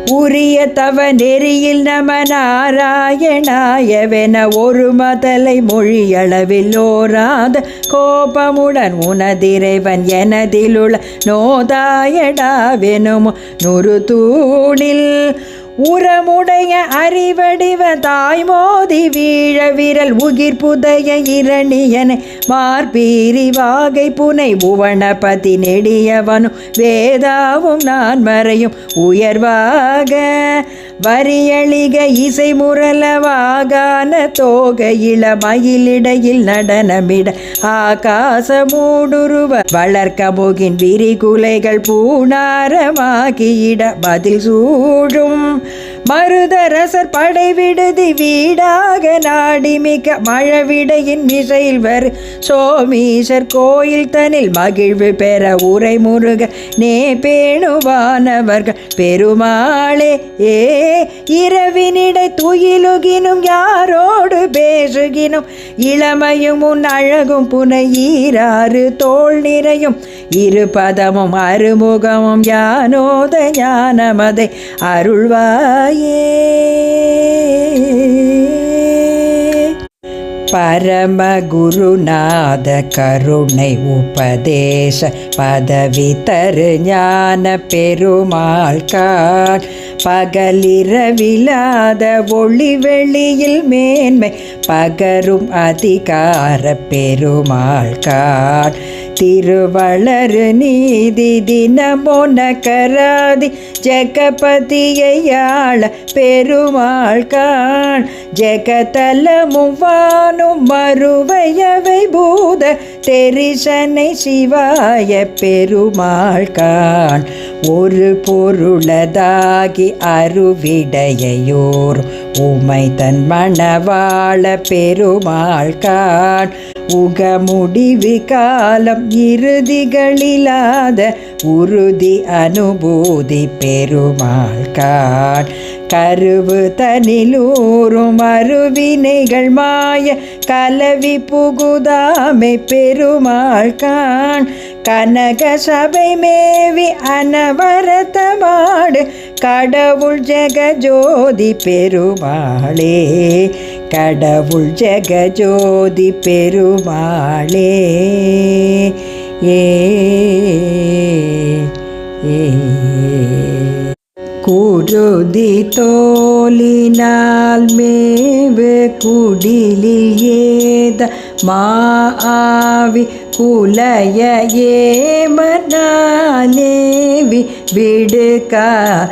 உரிய தவ நெறியில் நம நாராயணாயவென ஒரு மதலை மொழியளவில் ஓராத கோபமுடன் உனதிரைவன் எனதிலுள்ள நோதாயடாவெனும் நுறு தூணில் உரமுடைய அறிவடிவ தாய்மோதி வீழ விரல் உகிர் புதைய இரணியனை மார்பீரி வாகை புனை புவனபதி நெடியவனும் வேதாவும் நான் மறையும் உயர்வாக வரியளிக இசை முரளவாகான தோகையில மயிலிடையில் நடனமிட ஆகாசமூடுருவ வளர்க்கமுகின் விரிகுலைகள் பூணாரமாகியிட பதில் சூழும் மருதரசர் படை விடுதி வீடாக நாடி மிக்க மழவிடையின் மிசையில் வரு சோமீசர் கோயில் தனில் மகிழ்வு பெற உரை முருக நே பேணுவானவர்கள் பெருமாளே ஏ இரவினிடை துயிலுகினும் யாரோடு பேசுகினும் இளமையும் உன் அழகும் புனை ஈராறு தோள் நிறையும் இருபதமும் அருமுகமும் யானோத ஞானமதை அருள்வாயே. பரமகுருநாத கருணை உபதேச பதவி தரு ஞான பெருமாள் காண் பகலிரவிலாத ஒளி வெளியில் மேன்மை பகரும் அதிகார பெருமாள் காண் திருவளரு நீதி தினமொன கராதி ஜெகபதியாள பெருமாள் காண் ஜெகதலமும் வானும் மறுவையவை பூத தெரிசனை சிவாய பெருமாள் காண் ஒரு பொருளதாகி அருவிடையோர் உமை தன் மணவாள பெருமாள் காண் உகமுடிவு காலம் இறுதிகளிலாத உறுதி அனுபூதி பெருமாள் காண் கருவு தனிலூரும் அருவினைகள் மாய கலவி புகுதாமை பெருமாள் காண் கனக சபை மேவி அனவரதமாடு கடவுள் ஜெகஜோதி பெருமாளே கடவுள் ஜெகஜோதி பெருமாளே. ஏ குருதி தோலினால் மேவு குடிலில் ஏத மாவி குலைய ஏமனாலேவி விடுகாலல்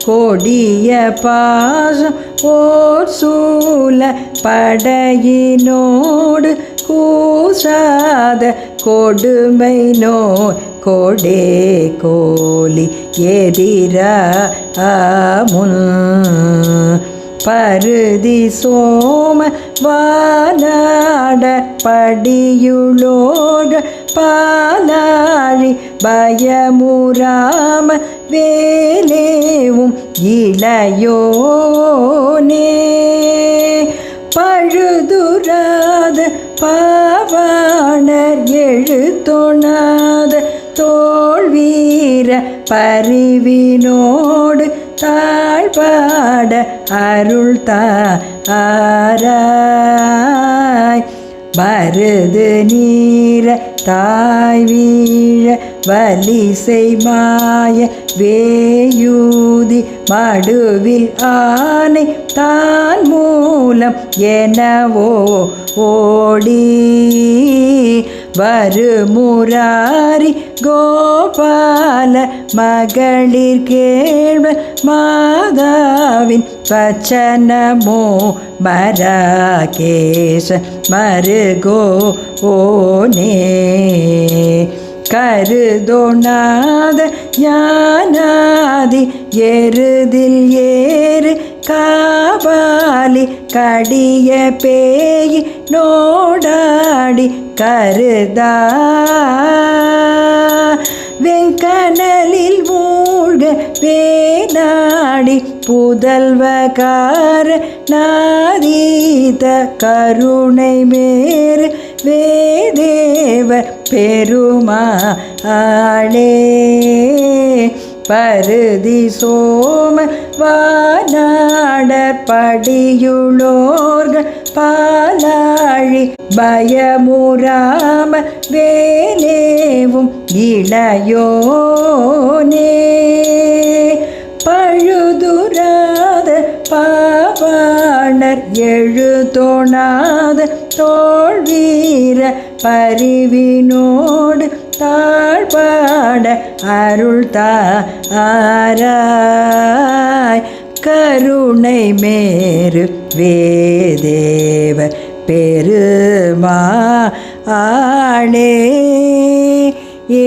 கொடிய பாசம் ஓர் சூல படையினோடு கூசாத கொடுமை நோய் கொடே கோலி எதிராமுன் பருதி சோம வானாட படியுளோக பாலாழி பயமுராம வேலேவும் இளையோனே பழுதுராத பாவாணர் எழுத்தொணாத தோல்வீர பரிவினோடு தாழ்பாட அருள் தாராய் மருது நீர தாய் வீழ வலிசை மாய வேயூதி மடுவில் ஆனை தான் மூலம் எனவோ ஓடி வருமுராரி கோபால மகளிர் கேள்வ மாதாவின் வச்சனமோ மராகேஷ மருகோ ஓனே கருதொணாத ஞானாதி எருதில் ஏறு காபாலி கடிய பேயி நோடாடி கருதா வெங்கனலில் மூழ்க வேநாடி புதல்வகார நாதீத கருணை மேறு வேதேவ பெருமாளே பருதி சோம வானாடற் படியுளோர்கள் பாலாழி பயமுறாம வேலேவும் இளையோனே பழுதுராத பாவாணர் எழுதோணாத தோல்வீர பரிவினோடு தாழ்பாட அருள் தாராய் கருணை மேரு வேதேவ பெருமா ஆளே ஏ